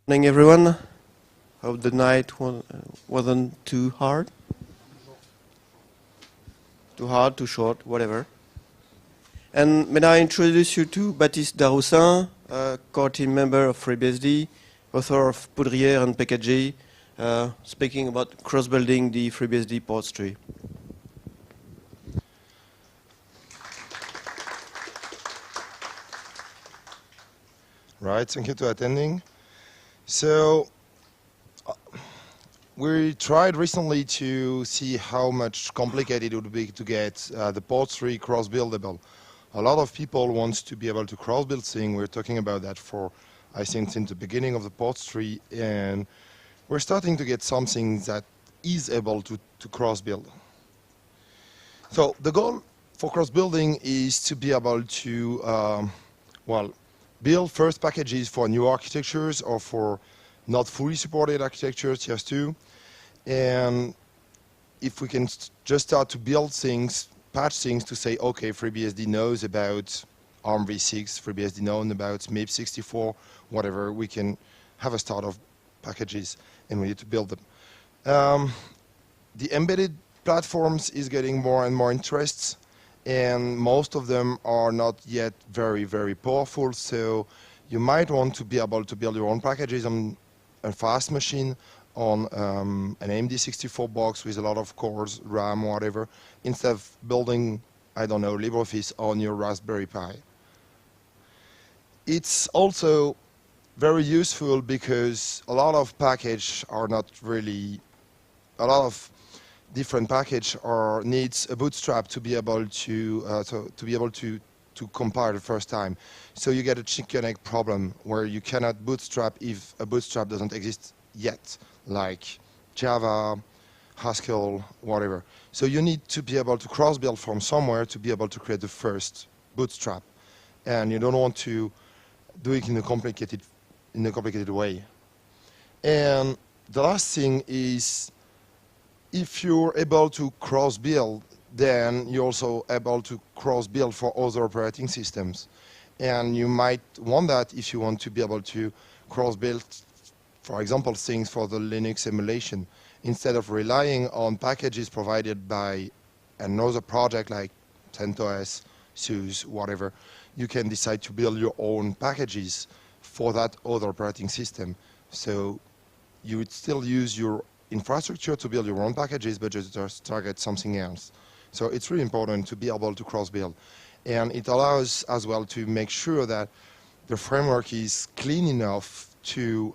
Morning, everyone. Hope the night wasn't too hard. Too hard, too short, whatever. And may I introduce you to Baptiste Daroussin, core team member of FreeBSD, author of Poudrière and PKG, speaking about cross-building the FreeBSD ports tree. Right, thank you for attending. So, we tried recently to see how much complicated it would be to get the port tree cross-buildable. A lot of people want to be able to cross-build things. We're talking about that for, I think, since the beginning of the port tree, and we're starting to get something that is able to cross-build. So the goal for cross-building is to be able to, build first packages for new architectures or for not fully supported architectures, tier 2. And if we can just start to build things, patch things to say, okay, FreeBSD knows about ARMv6, FreeBSD knows about MIP64, whatever, we can have a start of packages and we need to build them. The embedded platforms is getting more and more interest, and most of them are not yet very, very powerful, so you might want to be able to build your own packages on a fast machine, on an AMD64 box with a lot of cores, RAM, whatever, instead of building, I don't know, LibreOffice on your Raspberry Pi. It's also very useful because a lot of packages are not really, a lot of different package or needs a bootstrap to be able to compile the first time. So you get a chicken egg problem where you cannot bootstrap if a bootstrap doesn't exist yet, like Java, Haskell, whatever. So you need to be able to cross-build from somewhere to be able to create the first bootstrap, and you don't want to do it in a complicated way. And the last thing is, if you're able to cross-build, then you're also able to cross-build for other operating systems. And you might want that if you want to be able to cross-build, for example, things for the Linux emulation. Instead of relying on packages provided by another project like CentOS, SUSE, whatever, you can decide to build your own packages for that other operating system. So you would still use your infrastructure to build your own packages, but just target something else. So it's really important to be able to cross-build. And it allows as well to make sure that the framework is clean enough to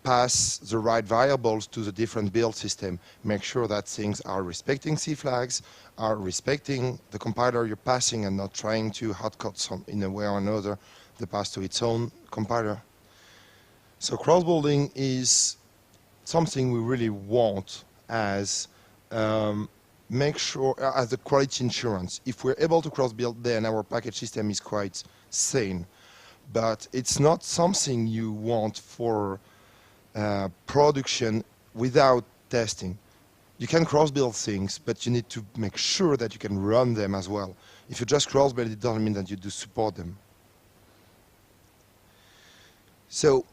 pass the right variables to the different build system. Make sure that things are respecting C flags, are respecting the compiler you're passing and not trying to hardcode some in a way or another the path to its own compiler. So cross-building is something we really want as make sure as the quality insurance. If we're able to cross-build, then our package system is quite sane. But it's not something you want for production without testing. You can cross-build things, but you need to make sure that you can run them as well. If you just cross-build, it doesn't mean that you do support them. So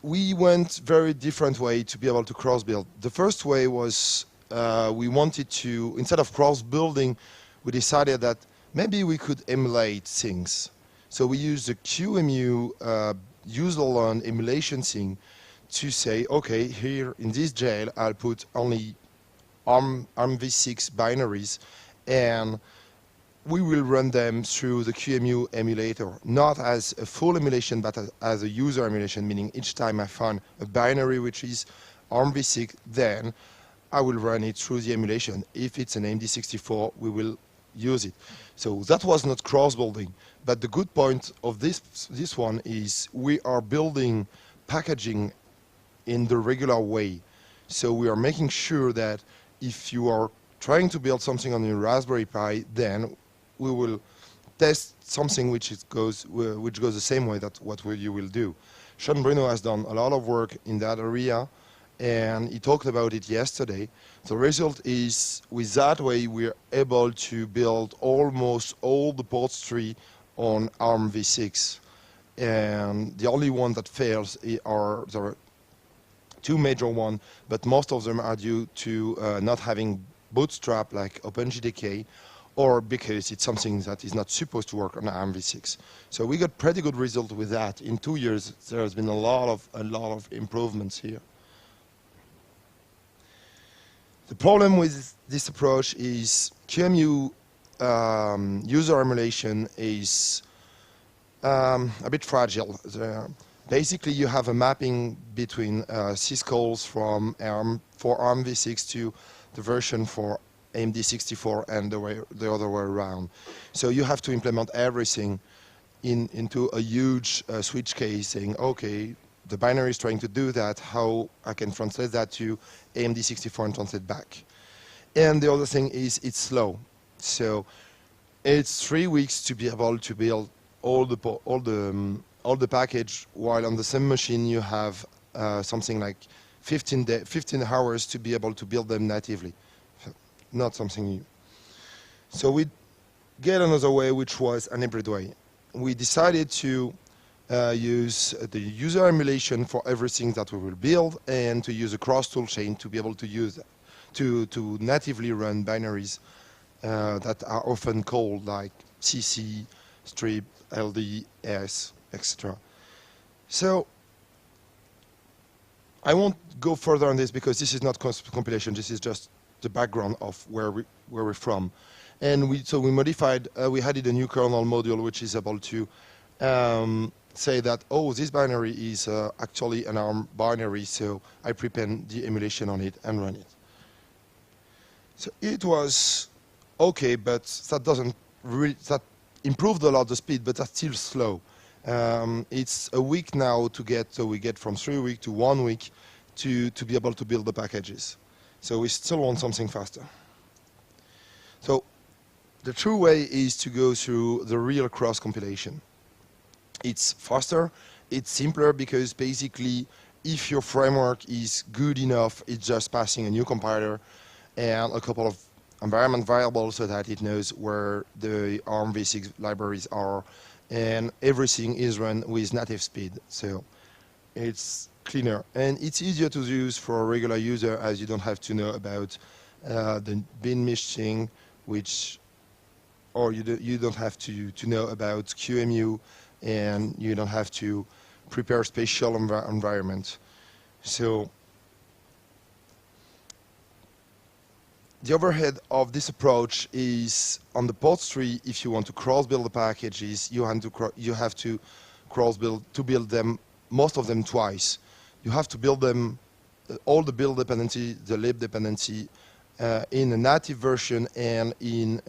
we went very different way to be able to cross-build. The first way was we wanted to, instead of cross-building, we decided that maybe we could emulate things. So we used the QEMU user-learn emulation thing to say, okay, here in this jail, I'll put only ARMv6 binaries, and we will run them through the QEMU emulator, not as a full emulation, but as a user emulation, meaning each time I find a binary which is ARMv6, then I will run it through the emulation. If it's an AMD64, we will use it. So that was not cross-building, but the good point of this one is we are building packaging in the regular way. So we are making sure that if you are trying to build something on your Raspberry Pi, then we will test something which goes the same way that you will do. Sean Bruno has done a lot of work in that area, and he talked about it yesterday. The result is, with that way, we're able to build almost all the ports tree on ARMv6. and the only one that fails are there are two major ones, but most of them are due to not having bootstrap like OpenJDK, or because it's something that is not supposed to work on ARMv6. So we got pretty good result with that. In 2 years, there has been a lot of improvements here. The problem with this approach is QEMU user emulation is a bit fragile. Basically, you have a mapping between syscalls from ARM for ARMv6 to the version for AMD64 and the other way around. So you have to implement everything into a huge switch case, saying, okay, the binary is trying to do that, how I can translate that to AMD64 and translate back. And the other thing is it's slow. So it's 3 weeks to be able to build all the package, while on the same machine you have something like 15 hours to be able to build them natively. Not something new. So we get another way, which was an hybrid way. We decided to use the user emulation for everything that we will build, and to use a cross toolchain to be able to use that, to natively run binaries that are often called like CC, strip, LD, S, etc. So I won't go further on this because this is not compilation. This is just the background of where we're from. And we modified. We added a new kernel module which is able to say that, oh, this binary is actually an ARM binary, so I prepend the emulation on it and run it. So it was okay, but that doesn't really, that improved a lot the speed, but that's still slow. It's a week now to get, so we get from 3 weeks to 1 week to be able to build the packages. So we still want something faster. So the true way is to go through the real cross compilation. It's faster, it's simpler, because basically if your framework is good enough, it's just passing a new compiler and a couple of environment variables so that it knows where the ARMv6 libraries are, and everything is run with native speed. So it's cleaner and it's easier to use for a regular user, as you don't have to know about the bin meshing, or you don't have to know about QEMU, and you don't have to prepare spatial environment. So the overhead of this approach is on the port tree. If you want to cross-build the packages, you have to cross-build to build them, most of them twice. You have to build them, all the build dependency, the lib dependency, in a native version and in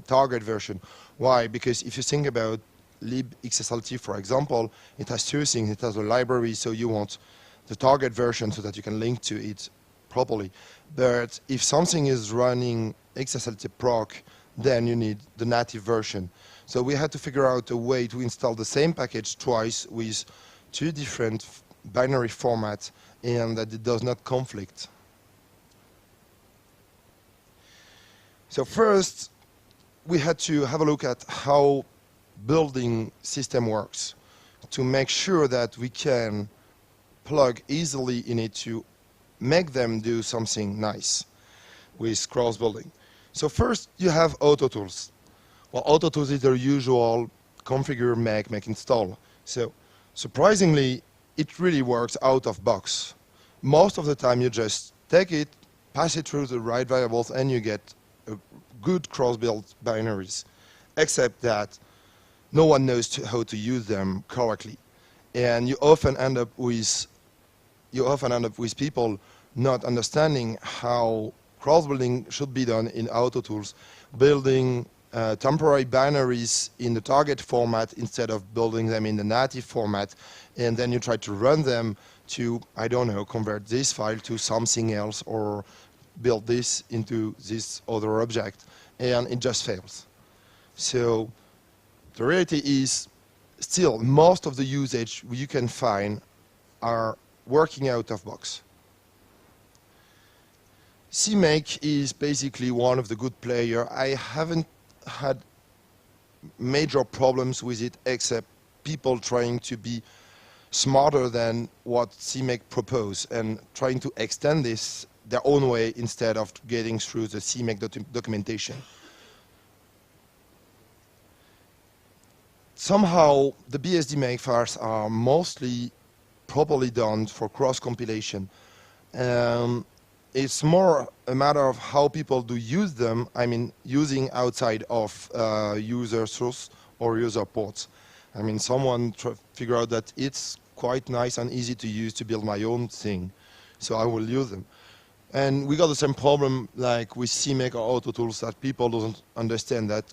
target version. Why? Because if you think about libxslt, for example, it has two things. It has a library, so you want the target version so that you can link to it properly. But if something is running xslt proc, then you need the native version. So we had to figure out a way to install the same package twice with two different binary formats, and that it does not conflict. So first, we had to have a look at how building system works to make sure that we can plug easily in it to make them do something nice with cross-building. So first, you have auto tools. Well, auto tools is their usual configure, make install. So surprisingly, it really works out of box. Most of the time, you just take it, pass it through the right variables, and you get a good cross-build binaries, except that no one knows how to use them correctly. And you often end up with people not understanding how cross-building should be done in auto tools, building temporary binaries in the target format instead of building them in the native format, and then you try to run them to, I don't know, convert this file to something else or build this into this other object, and it just fails. So the reality is still most of the usage you can find are working out of box. CMake is basically one of the good players. I haven't had major problems with it except people trying to be smarter than what CMake propose and trying to extend this their own way instead of getting through the CMake documentation. Somehow, the BSD makefiles are mostly properly done for cross-compilation. It's more a matter of how people do use them, I mean, using outside of user source or user ports. I mean, someone figure out that it's quite nice and easy to use to build my own thing, so I will use them. And we got the same problem like with CMake or AutoTools, that people don't understand that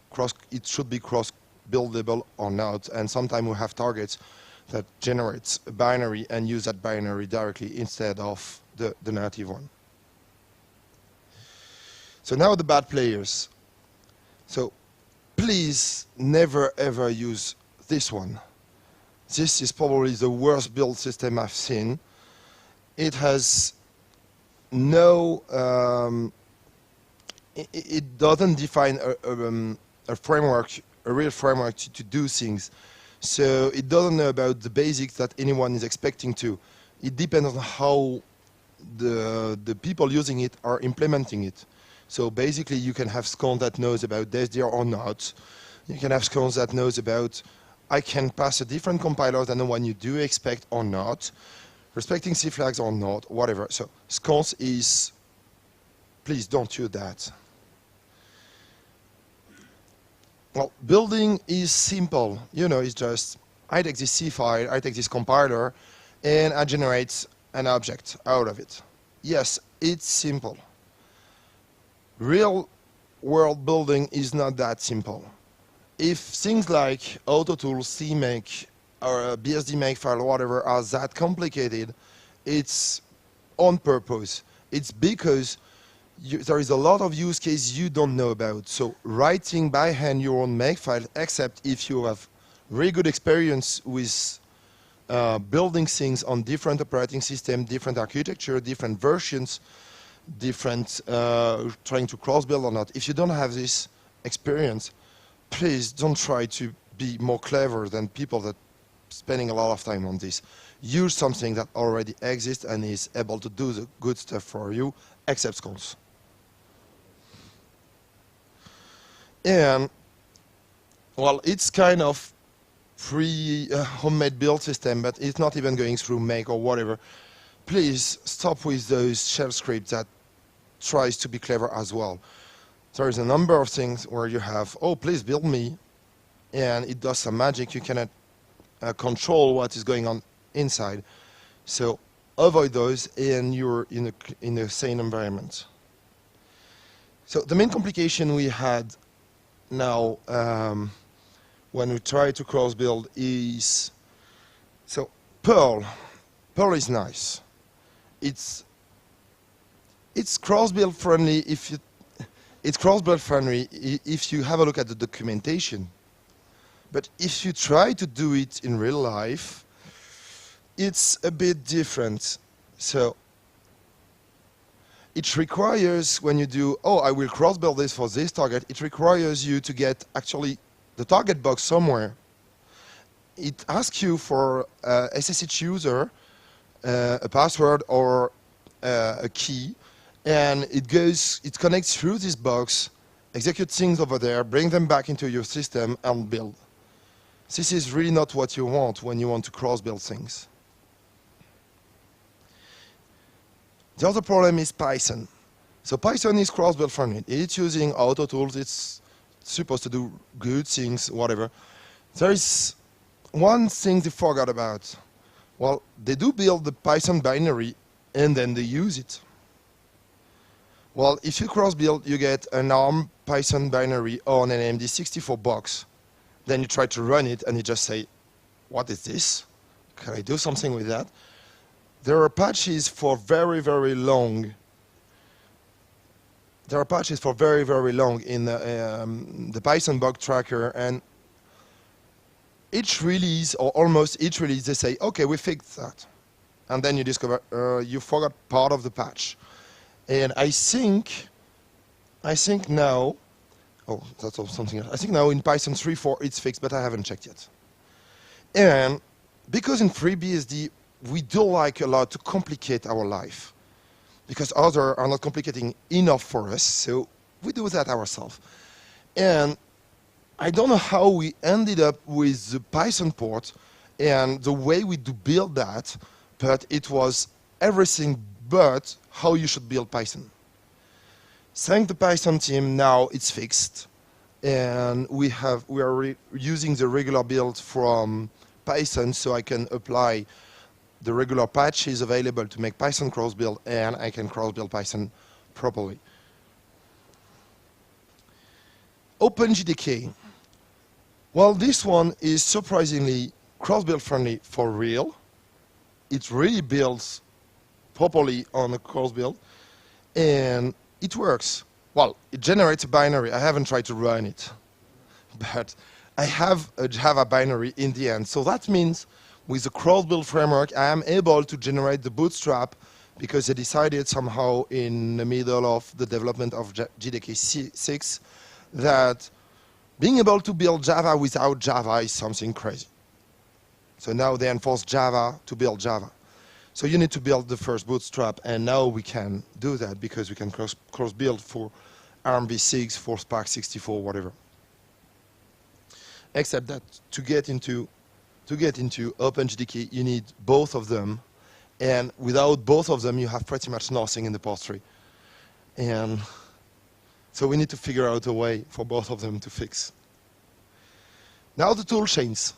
it should be cross-buildable or not, and sometimes we have targets that generates a binary and use that binary directly instead of the native one. So now the bad players. So please never ever use this one. This is probably the worst build system I've seen. It has no, it doesn't define a framework, a real framework to do things. So it doesn't know about the basics that anyone is expecting to. It depends on how the people using it are implementing it. So basically you can have scones that knows about DSDR or not. You can have scones that knows about I can pass a different compiler than the one you do expect or not, respecting C flags or not, whatever. So scones is, please don't use that. Well, building is simple. You know, it's just, I take this C file, I take this compiler, and I generate an object out of it. Yes, it's simple. Real world building is not that simple. If things like AutoTools, CMake, or BSD makefile, or whatever, are that complicated, it's on purpose. It's because there is a lot of use cases you don't know about. So writing by hand your own makefile, except if you have really good experience with building things on different operating systems, different architecture, different versions, different trying to cross-build or not. If you don't have this experience, please don't try to be more clever than people that spending a lot of time on this. Use something that already exists and is able to do the good stuff for you, except scones. And, well, it's kind of free homemade build system, but it's not even going through make or whatever. Please stop with those shell scripts that tries to be clever as well. There is a number of things where you have, oh, please build me, and it does some magic. You cannot control what is going on inside. So avoid those, and you're in a sane environment. So the main complication we had now when we try to cross-build is, so Perl is nice. It's cross-build friendly if you, it's cross-build friendly if you have a look at the documentation. But if you try to do it in real life, it's a bit different. So it requires, when you do, oh, I will cross-build this for this target, it requires you to get actually the target box somewhere. It asks you for a SSH user, a password or a key, and it connects through this box, executes things over there, bring them back into your system and build. This is really not what you want when you want to cross-build things. The other problem is Python. So Python is cross-build friendly. It's using AutoTools. It's supposed to do good things, whatever. There is one thing they forgot about. Well, they do build the Python binary and then they use it. Well, if you cross-build, you get an ARM Python binary on an AMD64 box. Then you try to run it and you just say, what is this? Can I do something with that? There are patches for very, very long. There are patches for very, very long in the Python bug tracker, and each release, or almost each release, they say, okay, we fixed that. And then you discover you forgot part of the patch. And I think now, oh, that's something else. I think now in Python 3.4 it's fixed, but I haven't checked yet. And because in FreeBSD, we do like a lot to complicate our life, because others are not complicating enough for us, so we do that ourselves. And I don't know how we ended up with the Python port and the way we do build that, but it was everything but how you should build Python. Thank the Python team, now it's fixed, and we are using the regular build from Python, so I can apply the regular patches available to make Python cross-build, and I can cross-build Python properly. OpenJDK. Well, this one is surprisingly cross-build friendly for real. It really builds properly on a cross-build, and it works. Well, it generates a binary. I haven't tried to run it, but I have a Java binary in the end. So that means with the cross-build framework, I am able to generate the bootstrap, because they decided somehow in the middle of the development of JDK 6 that being able to build Java without Java is something crazy. So now they enforce Java to build Java. So you need to build the first bootstrap, and now we can do that because we can cross-build for ARMv6, for Spark 64, whatever. Except that to get into OpenJDK, you need both of them, and without both of them, you have pretty much nothing in the post tree. And so we need to figure out a way for both of them to fix. Now the tool chains.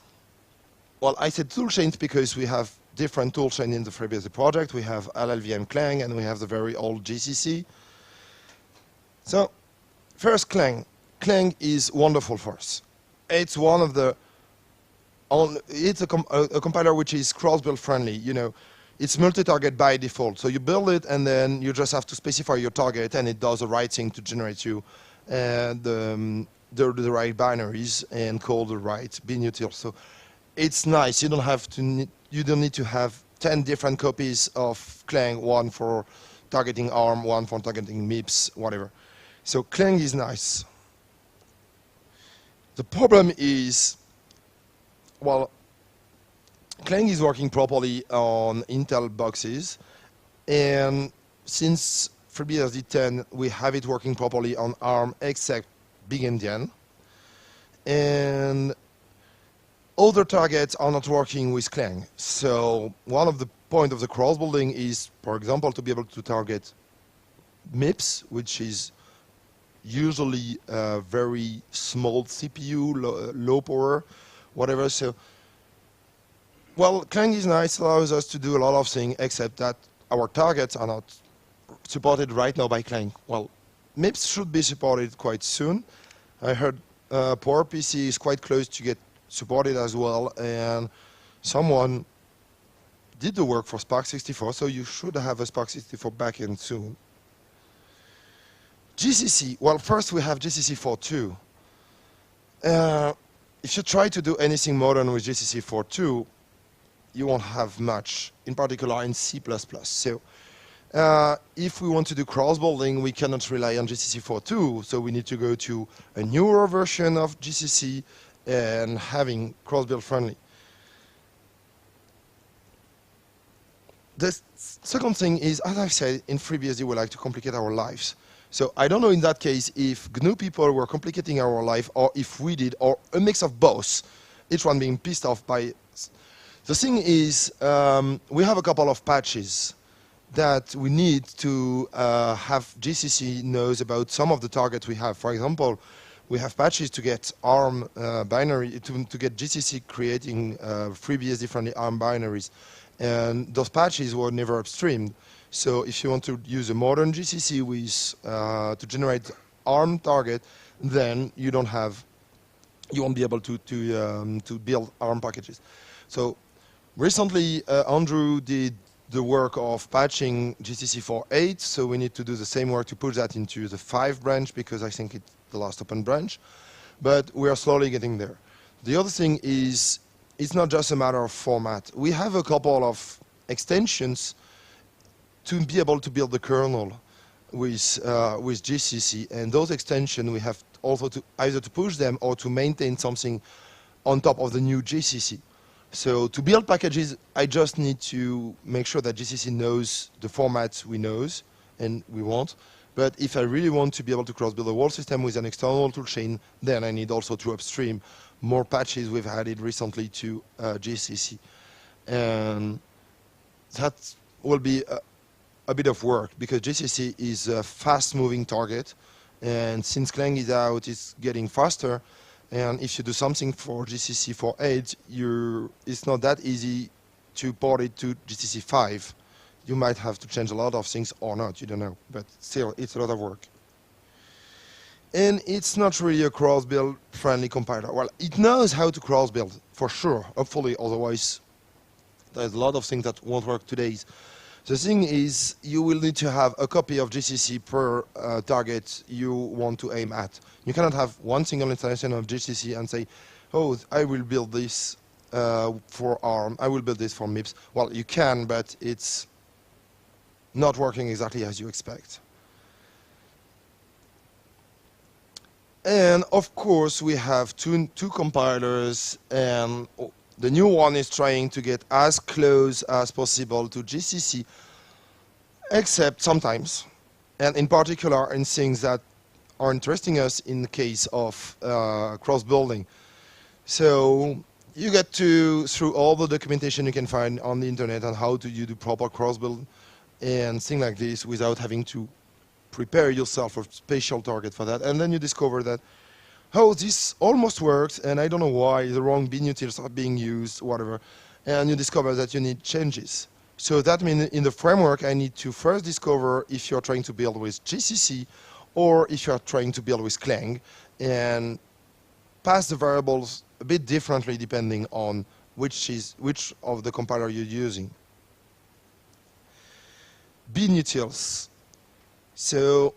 Well, I said tool chains because we have different tool chains in the FreeBSD project. We have LLVM Clang, and we have the very old GCC. So first, Clang. Clang is wonderful for us. It's one of the it's a compiler which is cross-build friendly. You know, it's multi-target by default. So you build it, and then you just have to specify your target, and it does the right thing to generate you the right binaries and call the right Binutils. So it's nice. You don't need to have 10 different copies of Clang, one for targeting ARM, one for targeting MIPS, whatever. So Clang is nice. The problem is, well, Clang is working properly on Intel boxes, and since FreeBSD 10, we have it working properly on ARM except Big Endian. And other targets are not working with Clang. So one of the points of the cross-building is, for example, to be able to target MIPS, which is usually a very small CPU, low power, whatever. So, well, Clang is nice, allows us to do a lot of things, except that our targets are not supported right now by Clang. Well, MIPS should be supported quite soon. I heard PowerPC is quite close to get supported as well, and someone did the work for Spark 64, so you should have a Spark 64 backend soon. GCC, well, first we have GCC 4.2. If you try to do anything modern with GCC 4.2, you won't have much, in particular in C++. So if we want to do cross-building, we cannot rely on GCC 4.2, so we need to go to a newer version of GCC and having cross-build friendly. The second thing is, as I said, in FreeBSD we like to complicate our lives. So I don't know in that case if GNU people were complicating our life, or if we did, or a mix of both, each one being pissed off by. The thing is, we have a couple of patches that we need to have GCC knows about some of the targets we have. For example, we have patches to get ARM binary, to get GCC creating FreeBSD friendly ARM binaries. And those patches were never upstreamed. So if you want to use a modern GCC with, to generate ARM target, then you won't be able to build ARM packages. So recently, Andrew did the work of patching GCC 4.8, so we need to do the same work to push that into the 5 branch, because I think it's the last open branch. But we are slowly getting there. The other thing is, it's not just a matter of format. We have a couple of extensions to be able to build the kernel with GCC, and those extensions we have also to either to push them or to maintain something on top of the new GCC. So to build packages, I just need to make sure that GCC knows the format we knows and we want. But if I really want to be able to cross-build a whole system with an external toolchain, then I need also to upstream more patches we've added recently to GCC. And that will be a bit of work because GCC is a fast-moving target. And since Clang is out, it's getting faster. And if you do something for GCC 4.8, it's not that easy to port it to GCC 5. You might have to change a lot of things or not, you don't know. But still, it's a lot of work. And it's not really a cross-build friendly compiler. Well, it knows how to cross-build, for sure, hopefully, otherwise there's a lot of things that won't work today. The thing is, you will need to have a copy of GCC per target you want to aim at. You cannot have one single installation of GCC and say, oh, I will build this for ARM, I will build this for MIPS. Well, you can, but it's not working exactly as you expect. And of course, we have two compilers, and the new one is trying to get as close as possible to GCC, except sometimes, and in particular in things that are interesting us in the case of cross-building. So you get through all the documentation you can find on the internet on how to do proper cross-build and things like this without having to prepare yourself for a special target for that. And then you discover that, oh, this almost works, and I don't know why, the wrong Binutils are being used, whatever. And you discover that you need changes. So that means in the framework, I need to first discover if you're trying to build with GCC or if you're trying to build with Clang, and pass the variables a bit differently depending on which of the compiler you're using. Binutils. So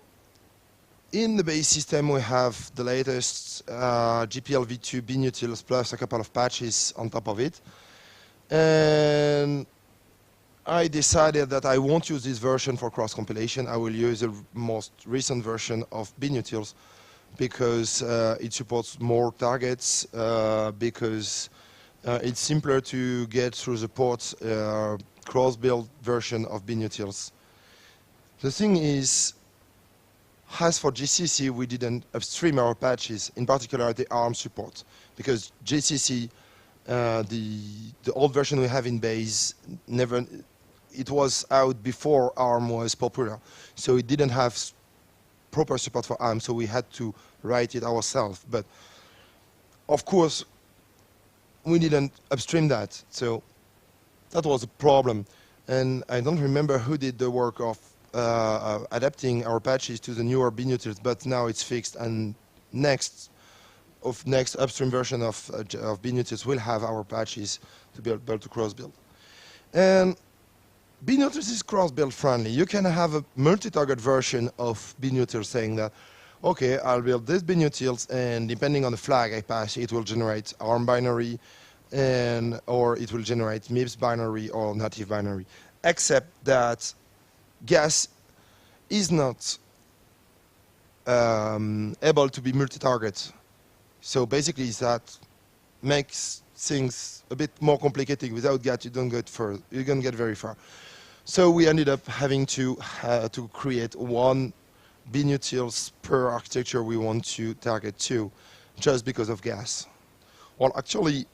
in the base system, we have the latest GPL v2 Binutils plus a couple of patches on top of it. And I decided that I won't use this version for cross-compilation. I will use the most recent version of Binutils because it supports more targets, because it's simpler to get through the port cross-build version of Binutils. The thing is, as for GCC, we didn't upstream our patches, in particular the ARM support, because GCC, the old version we have in base, it was out before ARM was popular, so it didn't have proper support for ARM, so we had to write it ourselves. But of course, we didn't upstream that, so that was a problem. And I don't remember who did the work of adapting our patches to the newer Binutils, but now it's fixed, and next upstream version of Binutils will have our patches to be able to cross-build. And Binutils is cross-build friendly. You can have a multi-target version of Binutils saying that, okay, I'll build this Binutils, and depending on the flag I pass, it will generate ARM binary, or it will generate MIPS binary or native binary, except that gas is not able to be multi-target. So basically that makes things a bit more complicated. Without gas, you don't get very far. So we ended up having to create one Binutils per architecture we want to target to, just because of gas. Well, actually,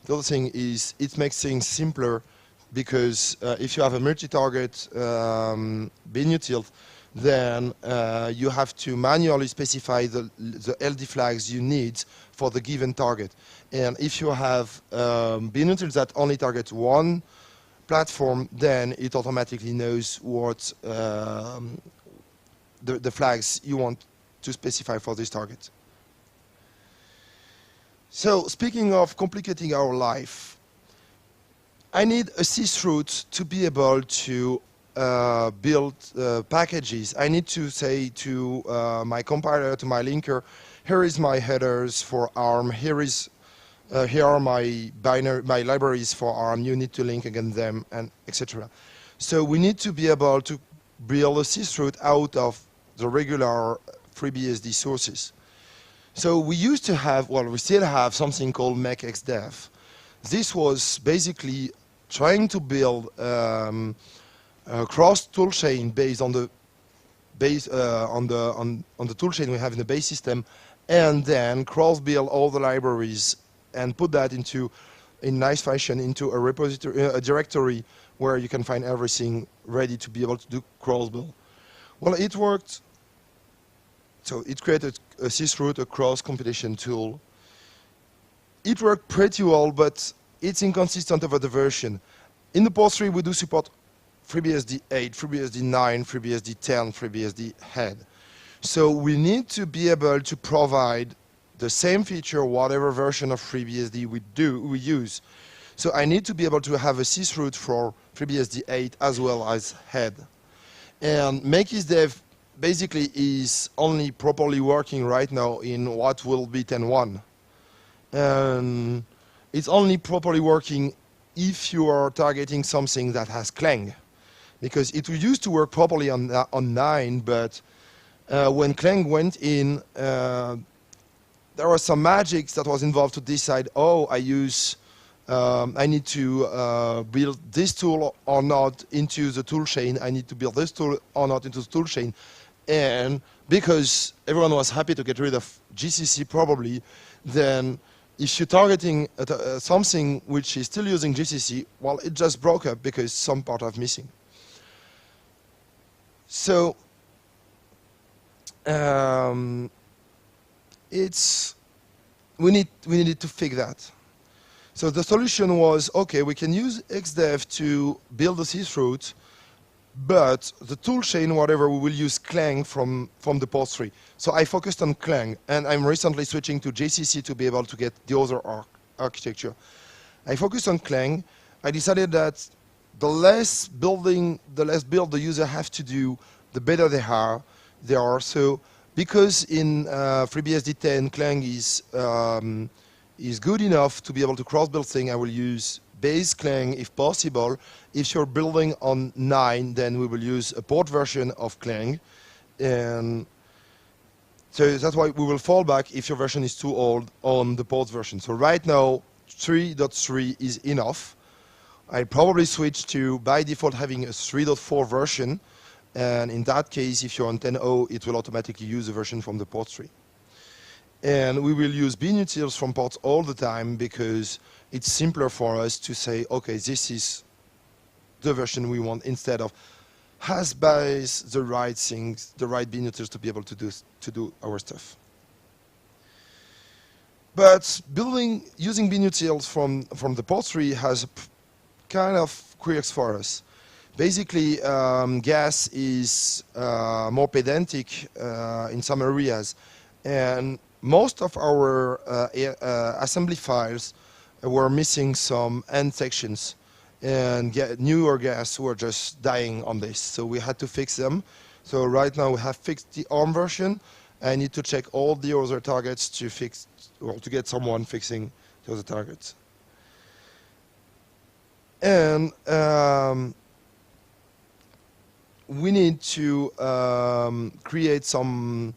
the other thing is it makes things simpler, because if you have a multi-target Binutils, then you have to manually specify the LD flags you need for the given target. And if you have Binutils that only target one platform, then it automatically knows what the flags you want to specify for this target. So speaking of complicating our life, I need a sysroot to be able to build packages. I need to say to my compiler, to my linker, here is my headers for ARM, here are my libraries for ARM, you need to link against them, and etc. So we need to be able to build a sysroot out of the regular FreeBSD sources. So we used to have, well, we still have something called mexdev this was basically trying to build a cross toolchain based on the on the toolchain we have in the base system, and then cross build all the libraries and put that into in nice fashion into a repository, a directory where you can find everything ready to be able to do cross build. Well, it worked. So it created a sysroot, a cross compilation tool. It worked pretty well, but it's inconsistent over the version. In the port 3, we do support FreeBSD 8, FreeBSD 9, FreeBSD 10, FreeBSD head. So we need to be able to provide the same feature, whatever version of FreeBSD we use. So I need to be able to have a sysroot for FreeBSD 8 as well as head. And MakeIsDev basically is only properly working right now in what will be 10.1. And it's only properly working if you are targeting something that has Clang. Because it used to work properly on 9, but when Clang went in, there was some magic that was involved to decide, oh, I need to build this tool or not into the toolchain. I need to build this tool or not into the toolchain. And because everyone was happy to get rid of GCC probably, then if you're targeting something which is still using GCC, well, it just broke up because some part are missing. So we needed to fix that. So the solution was, okay, we can use XDev to build a sysroot, but the toolchain, whatever, we will use Clang from the port 3. So I focused on Clang, and I'm recently switching to JCC to be able to get the other architecture. I focused on Clang. I decided that the less build the user have to do, the better they are. So because in FreeBSD 10, Clang is good enough to be able to cross-build things, I will use base Clang if possible. If you're building on 9, then we will use a port version of Clang. And so that's why we will fall back if your version is too old on the port version. So right now, 3.3 is enough. I probably switch to, by default, having a 3.4 version. And in that case, if you're on 10.0, it will automatically use a version from the port 3. And we will use Binutils from ports all the time because it's simpler for us to say, okay, this is the version we want, instead of has buys the right things, the right Binutils to be able to do our stuff. But using Binutils from the port 3 has kind of quirks for us. Basically, gas is more pedantic in some areas, and most of our assembly files were missing some end sections, and newer gas were just dying on this. So we had to fix them. So right now we have fixed the ARM version. I need to check all the other targets to fix, or to get someone fixing the other targets. And we need to create some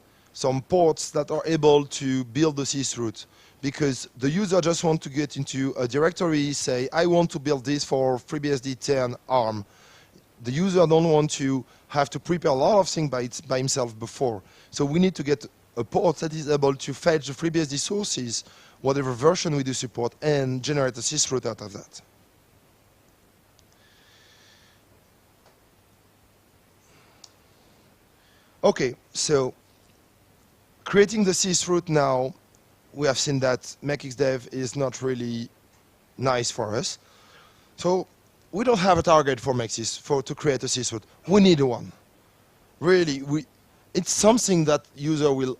ports that are able to build the sysroot, because the user just wants to get into a directory, say, I want to build this for FreeBSD 10 ARM. The user don't want to have to prepare a lot of things by himself before. So we need to get a port that is able to fetch the FreeBSD sources, whatever version we do support, and generate a sysroot out of that. Okay, so creating the sysroot now, we have seen that MakeIsDev is not really nice for us. So we don't have a target for to create a sysroot. We need one. Really, it's something that user will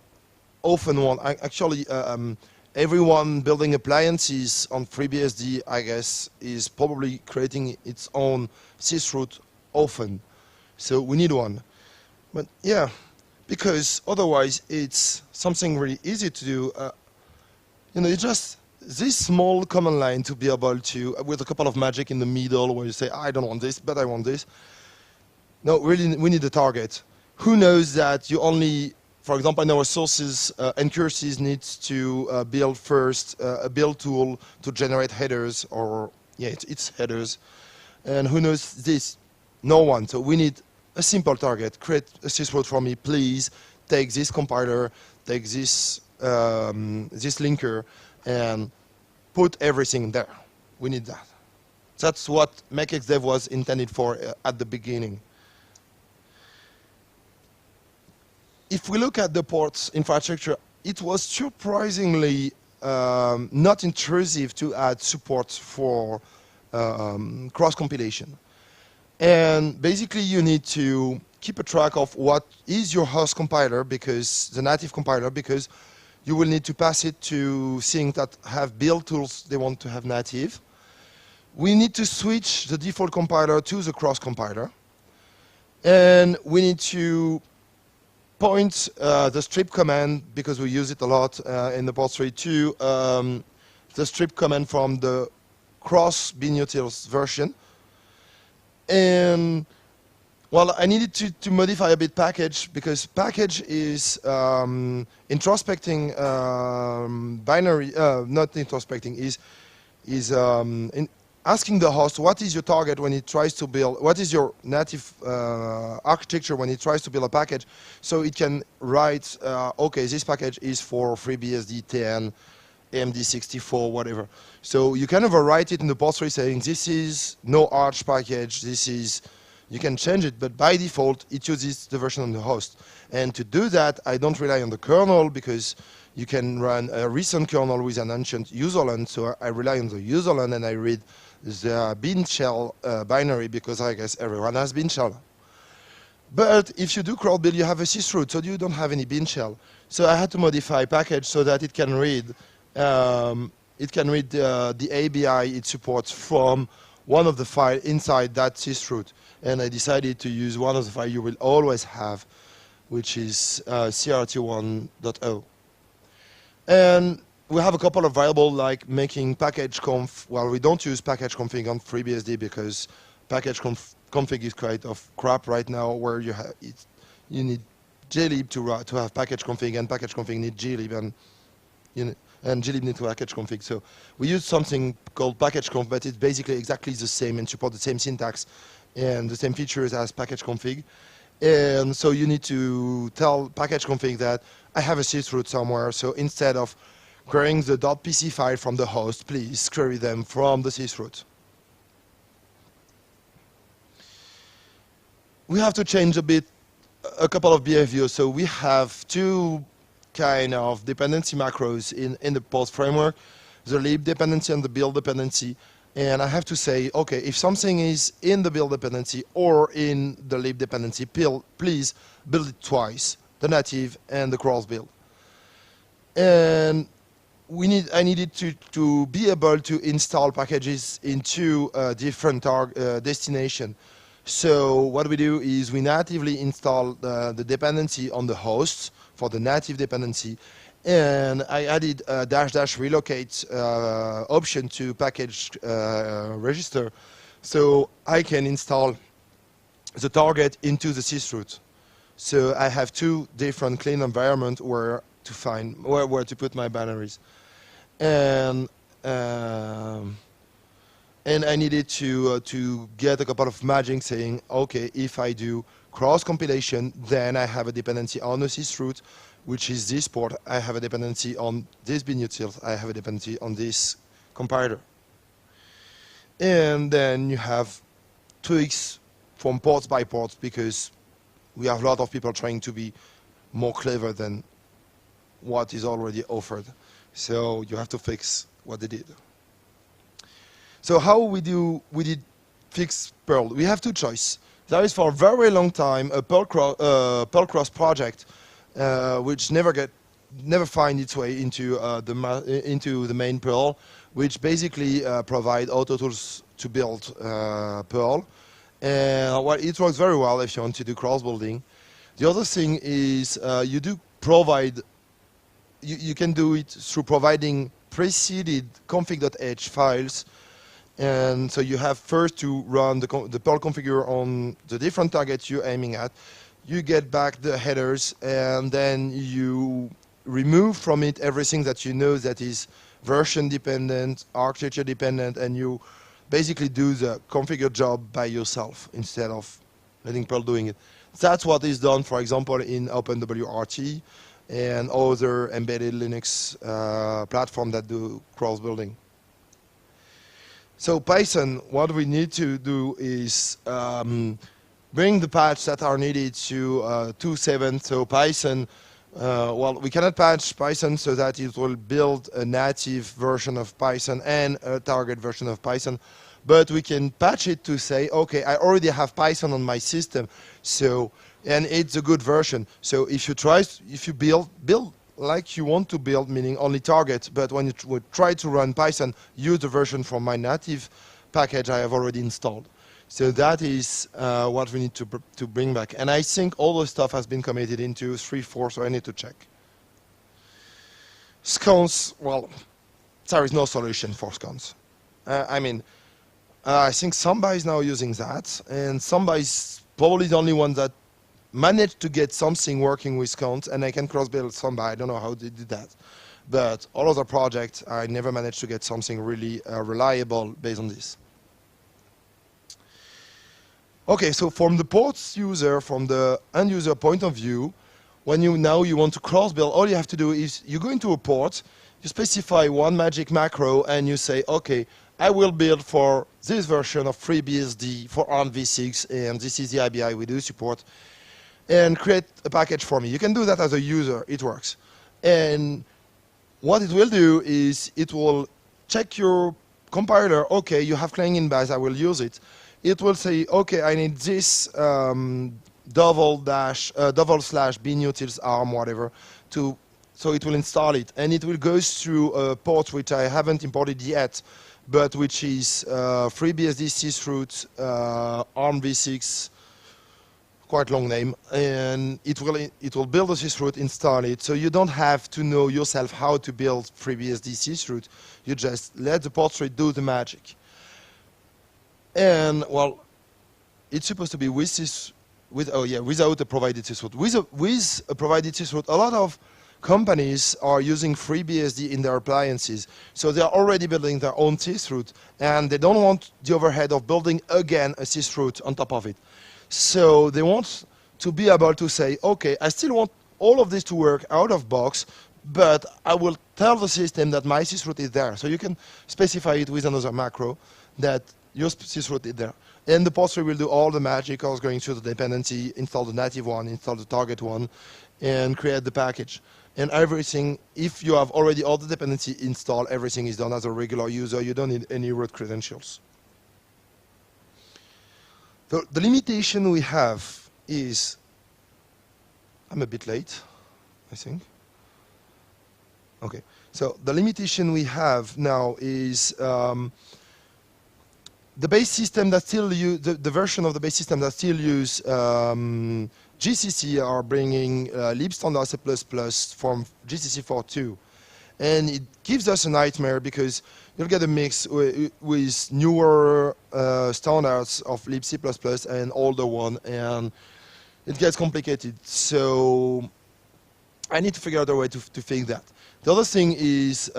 often want. Actually, everyone building appliances on FreeBSD, I guess, is probably creating its own sysroot often. So we need one. But yeah, because otherwise it's something really easy to do. It's just this small command line to be able to, with a couple of magic in the middle where you say, I don't want this, but I want this. No, really, we need a target. Who knows that you only for example, in our sources, ncurses needs to build first a build tool to generate headers, or yeah, it's headers. And who knows this? No one. So we need a simple target. Create a sysroot for me, please. Take this compiler, take this this linker, and put everything there. We need that. That's what MakeXDev was intended for at the beginning. If we look at the ports infrastructure, it was surprisingly not intrusive to add support for cross-compilation. And basically, you need to keep a track of what is your host compiler, because the native compiler, because you will need to pass it to things that have build tools they want to have native. We need to switch the default compiler to the cross compiler. And we need to point the strip command, because we use it a lot in the port tree, to the strip command from the cross Binutils version. And well, I needed to modify a bit package, because package is introspecting binary, not introspecting, is asking the host what is your target when it tries to build, what is your native architecture when it tries to build a package, so it can write, okay, this package is for FreeBSD 10, AMD64, whatever. So you can overwrite it in the port tree saying this is no arch package, this is, you can change it, but by default it uses the version on the host. And to do that, I don't rely on the kernel, because you can run a recent kernel with an ancient userland, so I rely on the userland and I read the bin shell binary, because I guess everyone has bin shell. But if you do crawl build, you have a sysroot, so you don't have any bin shell. So I had to modify package so that it can read the ABI it supports from one of the files inside that sysroot. And I decided to use one of the files you will always have, which is crt1.0. And we have a couple of variables like making package conf. Well, we don't use package config on FreeBSD because package config is quite of crap right now, where you need glib to have package config, and package config need glib, and glib needs package config. So we use something called package conf, but it's basically exactly the same and support the same syntax and the same features as package config. And so you need to tell package config that I have a sysroot somewhere, so instead of querying the .pc file from the host, please query them from the sysroot. We have to change a couple of behaviors. So we have two kind of dependency macros in the post framework, the lib dependency and the build dependency. And I have to say, okay, if something is in the build dependency or in the lib dependency, please build it twice, the native and the cross build. And I needed to be able to install packages into different destination. So what we do is we natively install the dependency on the hosts for the native dependency. And I added a -- relocate option to package register, so I can install the target into the sysroot. So I have two different clean environments where to put my binaries. And I needed to get a couple of magic saying, okay, if I do cross compilation, then I have a dependency on the sysroot, which is this port. I have a dependency on this Binutils. I have a dependency on this compiler. And then you have tweaks from ports by ports, because we have a lot of people trying to be more clever than what is already offered. So you have to fix what they did. So how we did fix Perl? We have two choices. There is for a very long time a Perl cross project, which never find its way into the main Perl, which basically provide auto tools to build Perl. And well, it works very well if you want to do cross building. The other thing is you do provide. You can do it through providing preceded config.h files. And so you have first to run the Perl configure on the different targets you're aiming at. you get back the headers, and then you remove from it everything that you know that is version dependent, architecture dependent, and you basically do the configure job by yourself instead of letting Perl doing it. That's what is done, for example, in OpenWRT and other embedded Linux platforms that do cross-building. So Python, what we need to do is bring the patch that are needed to 2.7. So Python, well, we cannot patch Python so that it will build a native version of Python and a target version of Python. But we can patch it to say, okay, I already have Python on my system, so, and it's a good version. So if you build like you want to build, meaning only target, but when you would try to run Python, use the version from my native package I have already installed. So that is what we need to bring back. And I think all the stuff has been committed into 3.4, so I need to check. Scones, well, there is no solution for scones. I think Samba is now using that, and Samba is probably the only one that managed to get something working with scones, and I can cross-build Samba. I don't know how they did that. But all other projects, I never managed to get something really reliable based on this. Okay, so from the ports user, from the end user point of view, when you want to cross-build, all you have to do is you go into a port, you specify one magic macro, and you say, okay, I will build for this version of FreeBSD for ARM v6, and this is the IBI we do support, and create a package for me. You can do that as a user, it works. And what it will do is it will check your compiler, okay, you have Clang in base, I will use it. It will say, okay, I need this double slash Binutils ARM, whatever, so it will install it. And it will go through a port which I haven't imported yet, but which is FreeBSD sysroot ARM v6, quite long name, and it will build a sysroot, install it. So you don't have to know yourself how to build FreeBSD sysroot. You just let the port tree do the magic. And well, it's supposed to be without a provided sysroot. With a provided sysroot, a lot of companies are using FreeBSD in their appliances, so they're already building their own sysroot, and they don't want the overhead of building again a sysroot on top of it. So they want to be able to say, okay, I still want all of this to work out of box, but I will tell the system that my sysroot is there. So you can specify it with another macro that your sysroot is there. And the port tree will do all the magic of going through the dependency, install the native one, install the target one, and create the package. And everything, if you have already all the dependency installed, everything is done as a regular user. You don't need any root credentials. The limitation we have is, I'm a bit late, I think. Okay, so the limitation we have now is the base system that still use, the version of the base system that still use GCC are bringing libstandard C++ from GCC 4.2. And it gives us a nightmare because you'll get a mix with newer standards of libc++ and older one, and it gets complicated. So I need to figure out a way to fix that. The other thing is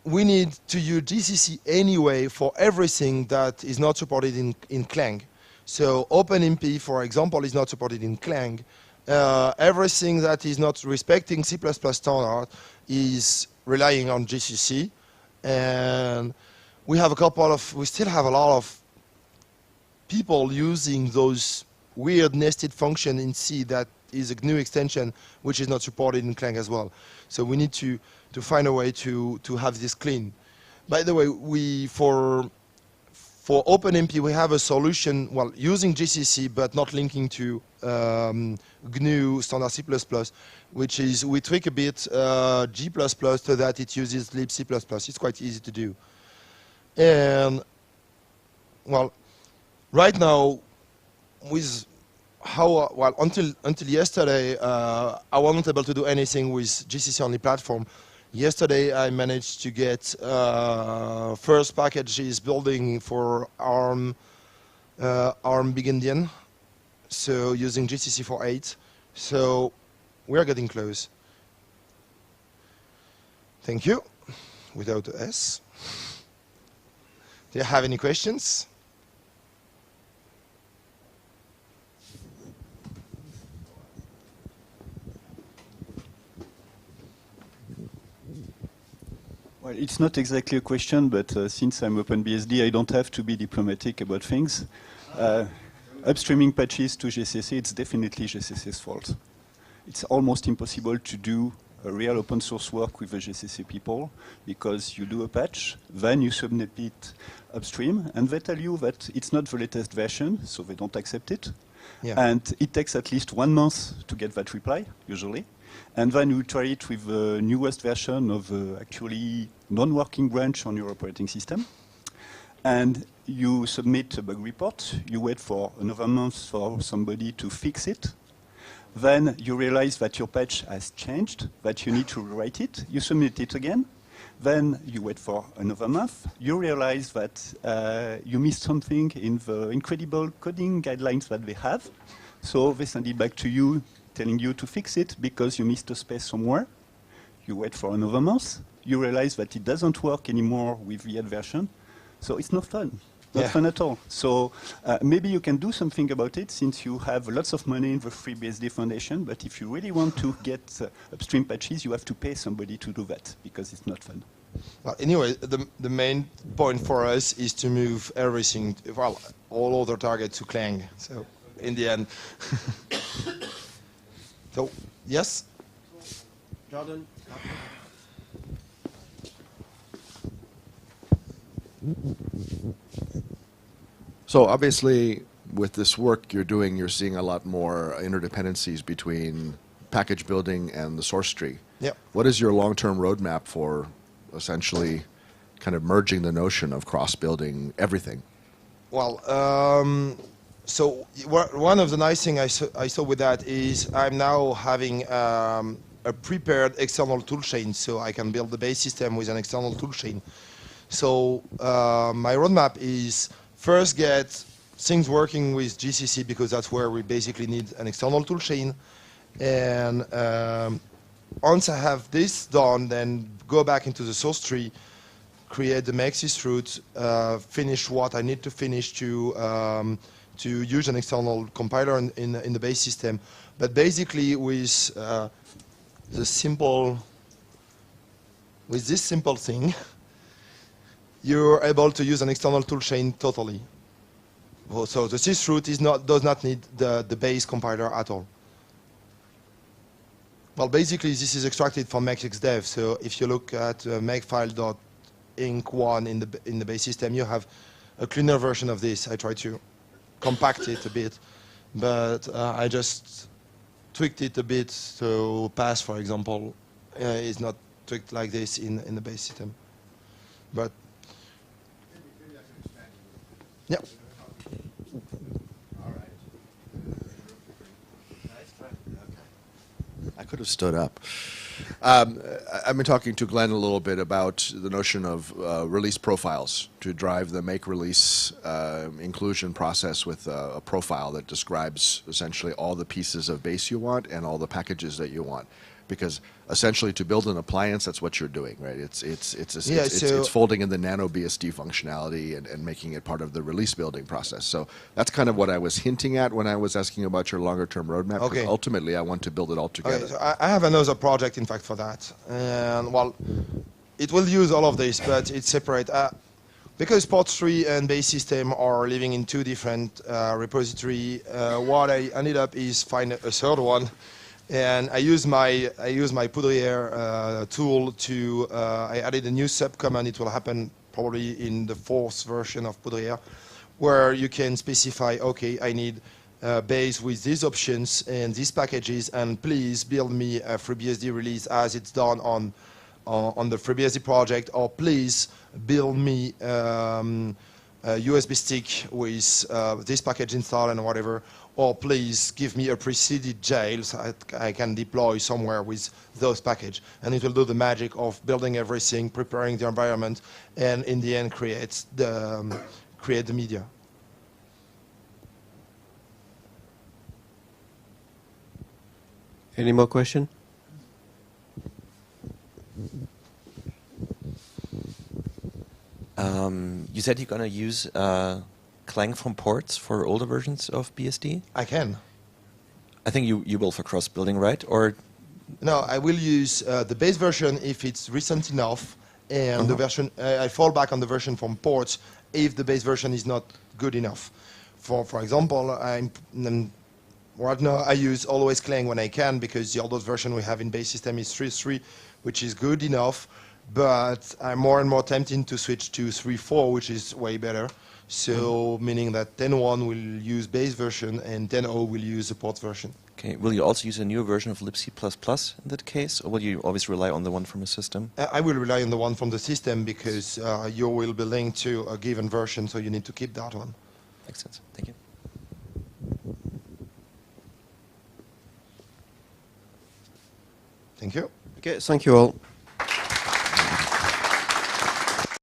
we need to use GCC anyway for everything that is not supported in Clang. So OpenMP, for example, is not supported in Clang. Everything that is not respecting C++ standard is relying on GCC, and we still have a lot of people using those weird nested function in C that is a GNU extension which is not supported in Clang as well. So we need to find a way to have this clean. By the way, for OpenMP we have a solution, well, using GCC but not linking to GNU standard C++, which is we tweak a bit G++ so that it uses libc++. It's quite easy to do. And well, right now, with how well until yesterday, I wasn't able to do anything with GCC only platform. Yesterday, I managed to get first packages building for ARM ARM Big Endian, so using GCC for 8. So we are getting close. Thank you. Without a S. Do you have any questions? Well, it's not exactly a question, but since I'm OpenBSD, I don't have to be diplomatic about things. Upstreaming patches to GCC, it's definitely GCC's fault. It's almost impossible to do a real open source work with the GCC people because you do a patch, then you submit it upstream, and they tell you that it's not the latest version, so they don't accept it. Yeah. And it takes at least 1 month to get that reply, usually. And then you try it with the newest version of the actually non-working branch on your operating system. And you submit a bug report. You wait for another month for somebody to fix it. Then you realize that your patch has changed, that you need to rewrite it. You submit it again. Then you wait for another month. You realize that you missed something in the incredible coding guidelines that they have. So they send it back to you, telling you to fix it because you missed a space somewhere. You wait for another month. You realize that it doesn't work anymore with the ad version. So it's not fun. Not fun at all. So maybe you can do something about it since you have lots of money in the FreeBSD Foundation. But if you really want to get upstream patches, you have to pay somebody to do that because it's not fun. Well, anyway, the main point for us is to move everything, well, all other targets to Clang. So in the end. So, yes? Jordan? So obviously, with this work you're doing, you're seeing a lot more interdependencies between package building and the source tree. Yep. What is your long-term roadmap for essentially kind of merging the notion of cross-building everything? Well, so one of the nice things I saw with that is I'm now having a prepared external toolchain, so I can build the base system with an external toolchain. So my roadmap is first get things working with GCC because that's where we basically need an external toolchain. And once I have this done, then go back into the source tree, create the Maxis route, finish what I need to finish to use an external compiler in the base system. But basically with this simple thing, you're able to use an external toolchain totally. So the sys route does not need the base compiler at all. Well, basically this is extracted from maxxdev. So if you look at makefile.inc1 in the base system, you have a cleaner version of this. I try to compact it a bit, but I just tweaked it a bit. So pass, for example, is not tweaked like this in the base system. But yeah. I could have stood up. I've been talking to Glenn a little bit about the notion of release profiles to drive the make release inclusion process with a profile that describes essentially all the pieces of base you want and all the packages that you want. Because essentially to build an appliance, that's what you're doing, right? It's folding in the nano BSD functionality and making it part of the release building process. So that's kind of what I was hinting at when I was asking about your longer term roadmap. Okay. Ultimately, I want to build it all together. Okay, so I have another project, in fact, for that. And well, it will use all of this, but it's separate. Because port 3 and base system are living in two different repositories, what I ended up is find a third one. And I use my Poudriere tool to I added a new sub command. It will happen probably in the 4th version of Poudriere, where you can specify, okay, I need base with these options and these packages, and please build me a FreeBSD release as it's done on the FreeBSD project, or please build me a USB stick with this package installed and whatever. Or please give me a preceded jail so I can deploy somewhere with those packages. And it will do the magic of building everything, preparing the environment, and in the end create the media. Any more question? You said you're going to use Clang from ports for older versions of BSD? I can. I think you will for cross-building, right? Or No, I will use the base version if it's recent enough, and the version I fall back on the version from ports if the base version is not good enough. For example, right now I use always Clang when I can, because the oldest version we have in base system is 3.3, which is good enough. But I'm more and more tempted to switch to 3.4, which is way better. So meaning that 10.1 will use base version and 10.0 will use the port version. okay, will you also use a newer version of libc++ in that case, or will you always rely on the one from the system? I will rely on the one from the system, because you will be linked to a given version, so you need to keep that one. Makes sense. Thank you. Thank you. Okay, thank you all.